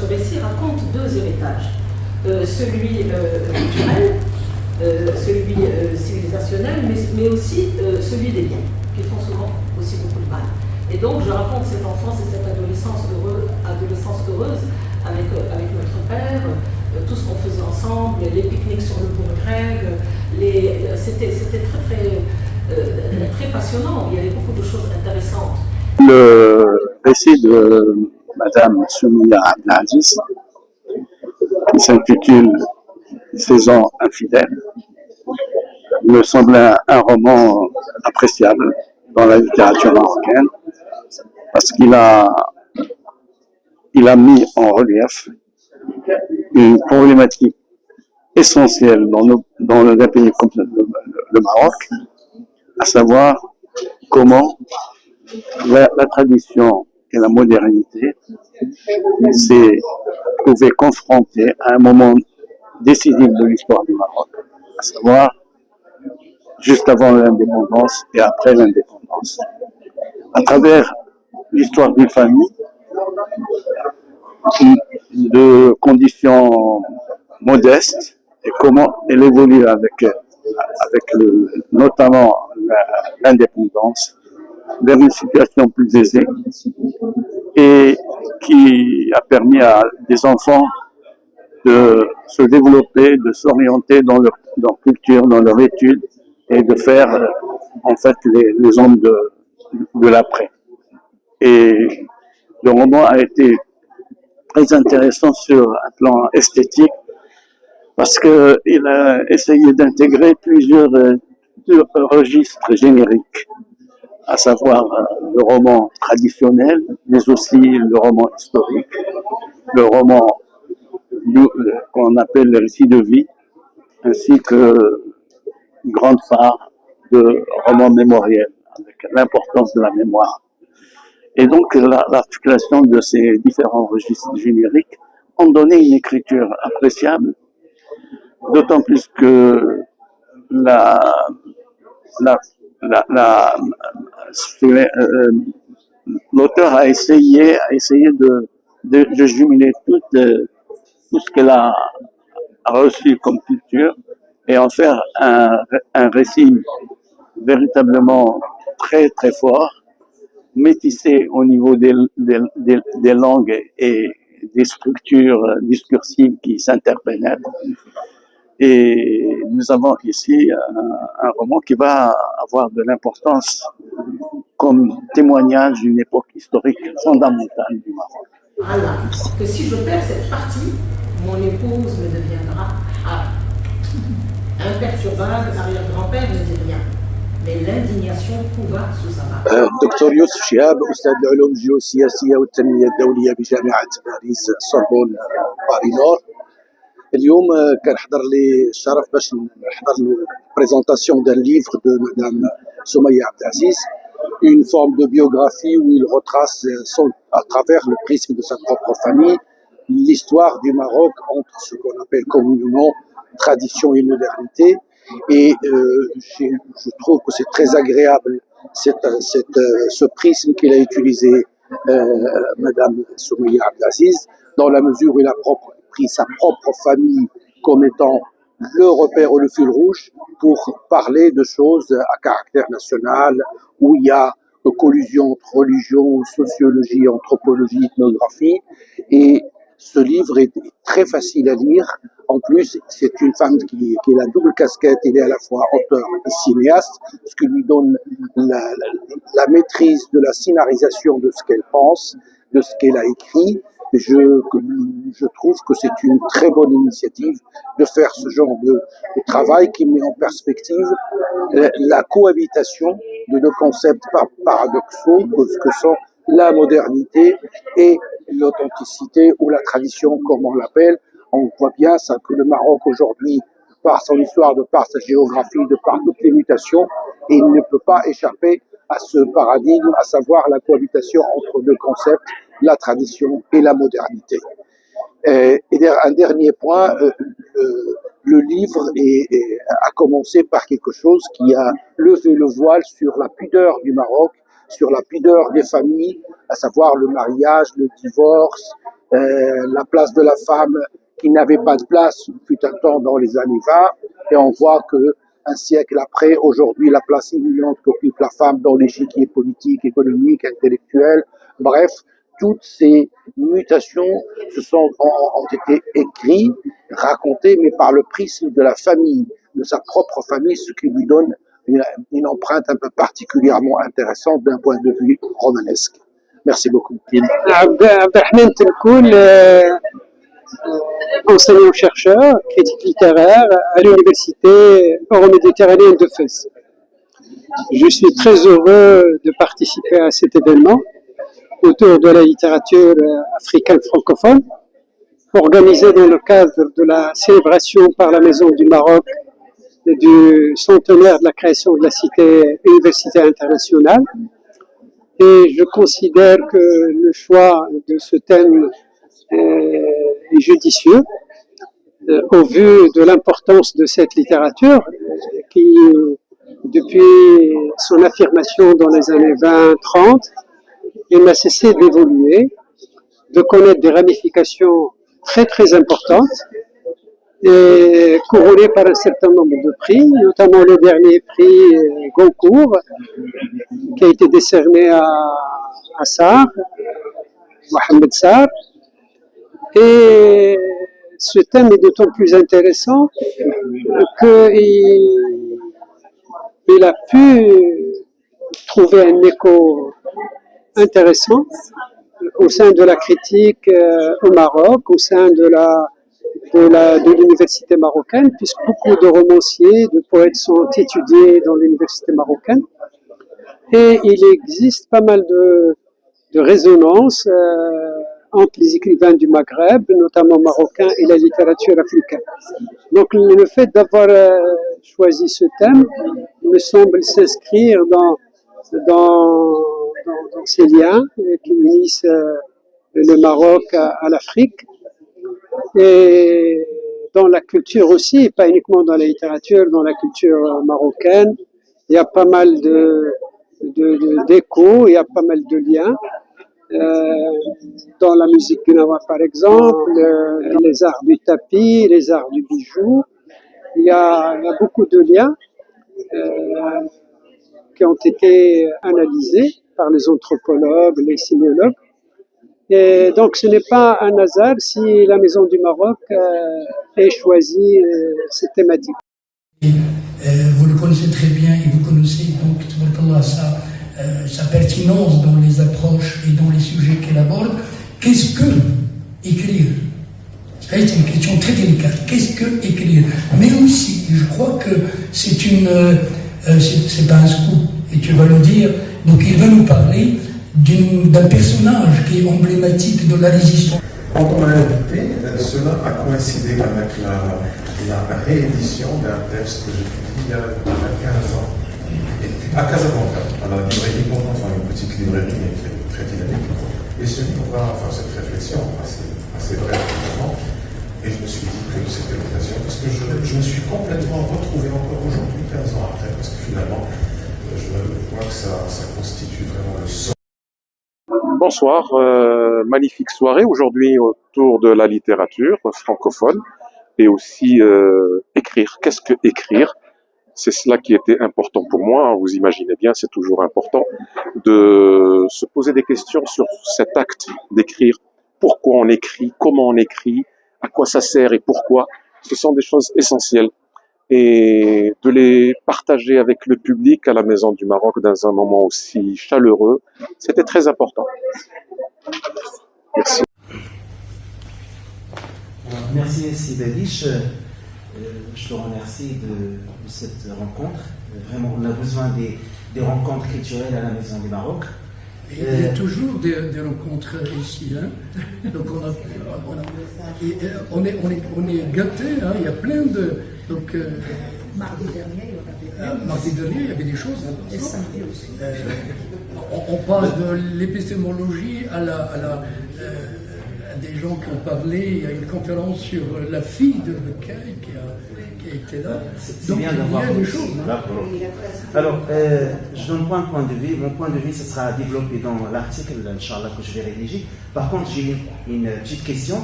ce récit raconte deux héritages. Celui culturel, celui civilisationnel, mais aussi celui des biens, qui font souvent aussi beaucoup de mal. Et donc je raconte cette enfance et cette adolescence heureuse avec notre père, tout ce qu'on faisait ensemble, les pique-niques sur le bourg grec, c'était très passionnant, il y avait beaucoup de choses intéressantes. Le récit de Madame Soumia Abdelaziz, qui s'intitule Saison infidèle, me semble un roman appréciable dans la littérature marocaine, parce qu'il a mis en relief une problématique essentielle dans un pays comme le Maroc, à savoir comment la tradition et la modernité s'est trouvées confrontées à un moment décisif de l'histoire du Maroc, à savoir juste avant l'indépendance et après l'indépendance. À travers l'histoire d'une famille, de conditions modestes, et comment elle évolue avec notamment l'indépendance, vers une situation plus aisée, et qui a permis à des enfants de se développer, de s'orienter dans leur culture, dans leur étude, et de faire en fait les hommes de l'après. Et le roman a été très intéressant sur un plan esthétique, parce qu'il a essayé d'intégrer plusieurs registres génériques, à savoir le roman traditionnel, mais aussi le roman historique, le roman qu'on appelle le récit de vie, ainsi que une grande part de romans mémoriels, avec l'importance de la mémoire. Et donc l'articulation de ces différents registres génériques ont donné une écriture appréciable, d'autant plus que l'auteur a essayé de jumeler tout ce qu'elle a reçu comme culture et en faire un récit véritablement très très fort, métissé au niveau des langues et des structures discursives qui s'interpénètrent. Et nous avons ici un roman qui va avoir de l'importance comme témoignage d'une époque historique fondamentale du Maroc. Voilà, que si je perds cette partie, mon épouse me deviendra imperturbable, arrière-grand-père ne dit rien. Mais l'indignation couva sous sa main. دكتور يوسف شهاب أستاذ العلوم الجيوسياسية والتنمية الدولية بجامعة باريس سوربون باري نور. اليوم كان حضر لي الشرف باش نحضر بريزونطاسيون دان ليفر دو مدام سمية عبد العزيز, une forme de biographie où il retrace à travers le prisme de sa propre famille l'histoire du Maroc entre ce qu'on appelle communément tradition et modernité. Et je trouve que c'est très agréable ce prisme qu'il a utilisé Madame Soumia Abdelaziz, dans la mesure où il a pris sa propre famille comme étant le repère ou le fil rouge pour parler de choses à caractère national, où il y a collusion entre religion, sociologie, anthropologie, ethnographie. Et ce livre est très facile à lire. En plus, c'est une femme qui a la double casquette, elle est à la fois auteur et cinéaste, ce qui lui donne la maîtrise de la scénarisation de ce qu'elle pense, de ce qu'elle a écrit. Je trouve que c'est une très bonne initiative de faire ce genre de travail qui met en perspective la cohabitation de deux concepts paradoxaux que sont la modernité et l'authenticité ou la tradition, comme on l'appelle. On voit bien ça, que le Maroc aujourd'hui, par son histoire, de par sa géographie, de par toutes les mutations, il ne peut pas échapper à ce paradigme, à savoir la cohabitation entre deux concepts, la tradition et la modernité. Et un dernier point, le livre a commencé par quelque chose qui a levé le voile sur la pudeur du Maroc, sur la pudeur des familles, à savoir le mariage, le divorce, la place de la femme qui n'avait pas de place fut un temps dans les années 20, et on voit que un siècle après, aujourd'hui, la place éminente qu'occupe la femme dans l'échiquier politique, économique, intellectuel, bref, toutes ces mutations ont été écrites, racontées, mais par le prisme de la famille, de sa propre famille, ce qui lui donne une empreinte un peu particulièrement intéressante d'un point de vue romanesque. Merci beaucoup. Abdelrahman Telkoul, enseignant-chercheur, critique littéraire à l'Université euro-méditerranéenne de Fès. Je suis très heureux de participer à cet événement autour de la littérature africaine francophone, organisé dans le cadre de la célébration par la Maison du Maroc du centenaire de la création de la cité universitaire internationale. Et je considère que le choix de ce thème est judicieux au vu de l'importance de cette littérature qui, depuis son affirmation dans les années 20-30, il n'a cessé d'évoluer, de connaître des ramifications très très importantes et couronné par un certain nombre de prix, notamment le dernier prix Goncourt qui a été décerné à Sarr, Mohamed Sarr. Et ce thème est d'autant plus intéressant qu'il a pu trouver un écho intéressant au sein de la critique au Maroc, au sein de l'université marocaine, puisque beaucoup de romanciers, de poètes sont étudiés dans l'université marocaine. Et il existe pas mal de résonances entre les écrivains du Maghreb, notamment marocains, et la littérature africaine. Donc le fait d'avoir choisi ce thème me semble s'inscrire dans ces liens qui unissent le Maroc à l'Afrique, et dans la culture aussi, pas uniquement dans la littérature, dans la culture marocaine, il y a pas mal d'échos, il y a pas mal de liens. Dans la musique gnawa par exemple, les arts du tapis, les arts du bijou, il y a beaucoup de liens qui ont été analysés par les anthropologues, les sémiologues. Et donc ce n'est pas un hasard si la Maison du Maroc ait choisi cette thématique. Vous le connaissez très bien et vous connaissez donc sa pertinence dans les approches et dans les sujets qu'elle aborde. Qu'est-ce que écrire? Ça c'est une question très délicate. Qu'est-ce que écrire? Mais aussi, je crois que c'est pas un scoop, et tu vas le dire. Donc il va nous parler d'un personnage qui est emblématique de la résistance. Quand on m'a invité, cela a coïncidé avec la réédition d'un texte que j'ai publié il y a 15 ans. À Casablanca, à la librairie Confort, une petite librairie mais très dynamique. Et celui on va faire cette réflexion assez brève finalement. Et je me suis dit que c'était l'occasion, parce que je me suis complètement retrouvé encore aujourd'hui, 15 ans après, parce que finalement, je vois que ça constitue vraiment le sol. Bonsoir, magnifique soirée aujourd'hui autour de la littérature francophone et aussi écrire. Qu'est-ce que écrire? C'est cela qui était important pour moi. Vous imaginez bien, c'est toujours important de se poser des questions sur cet acte d'écrire. Pourquoi on écrit? Comment on écrit? À quoi ça sert et pourquoi? Ce sont des choses essentielles. Et de les partager avec le public à la Maison du Maroc dans un moment aussi chaleureux, c'était très important. Merci. Merci Sidadish. Je te remercie de cette rencontre. Vraiment, on a besoin des rencontres culturelles à la Maison du Maroc. Il y a toujours des rencontres ici. Hein. Donc on est gâtés. Hein. Il y a plein de... Donc, mardi dernier, il y avait des choses. Et samedi aussi. On passe de l'épistémologie à des gens qui ont parlé. Il y a une conférence sur la fille de Bekay qui a été là. Donc bien il y d'avoir a des choses. Hein. Alors, je donne pas un point de vue. Mon point de vue, ce sera développé dans l'article, Inch'Allah, que je vais rédiger. Par contre, j'ai une petite question.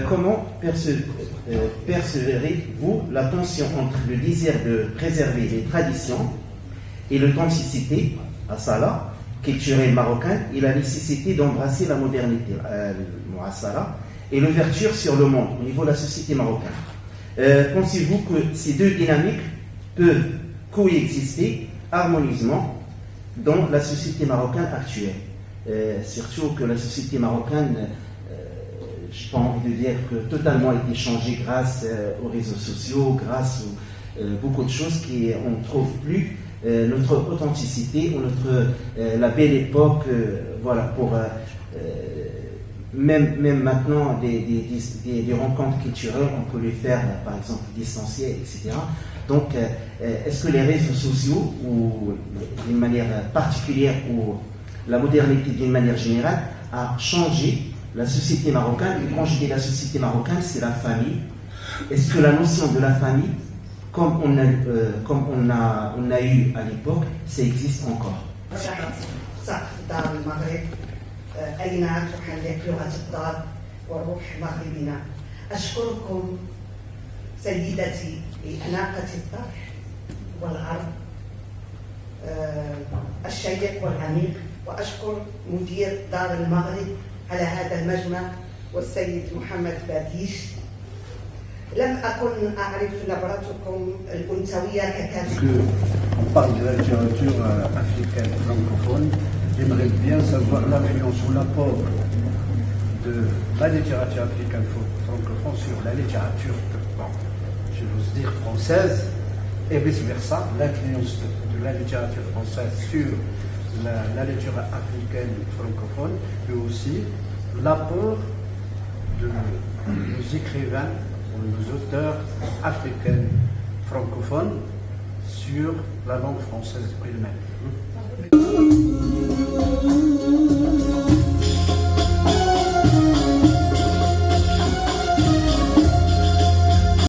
Comment percevez-vous la tension entre le désir de préserver les traditions et l'authenticité, à Salah, culturelle marocaine, et la nécessité d'embrasser la modernité, à Salah, et l'ouverture sur le monde au niveau de la société marocaine? Pensez-vous que ces deux dynamiques peuvent coexister harmonieusement dans la société marocaine actuelle? Surtout que la société marocaine, je n'ai pas envie de dire que totalement a été changée grâce aux réseaux sociaux, grâce à beaucoup de choses qu'on ne trouve plus notre authenticité ou la belle époque, voilà, pour même maintenant des rencontres culturelles, on peut les faire par exemple distanciées, etc. Donc, est-ce que les réseaux sociaux, ou d'une manière particulière, ou la modernité d'une manière générale, a changé la société marocaine? Et quand je dis la société marocaine, c'est la famille. Est-ce que la notion de la famille, comme on a eu à l'époque, ça existe encore? أين تحلق لغة الدار وروح مغربنا. أشكركم سيدتي لأناقة الطرح والعرض الشيق والعميق، وأشكر مدير دار المغرب على هذا المجمع والسيد محمد باديش. لم أكن أعرف نبرتكم الأنثوية ككاتب. On parle de la littérature africaine francophone. J'aimerais bien savoir l'influence ou l'apport de la littérature africaine francophone sur la littérature, je veux dire française, et vice-versa, l'influence de la littérature française sur la littérature africaine francophone, mais aussi l'apport de nos écrivains ou nos auteurs africains francophones sur la langue française elle-même.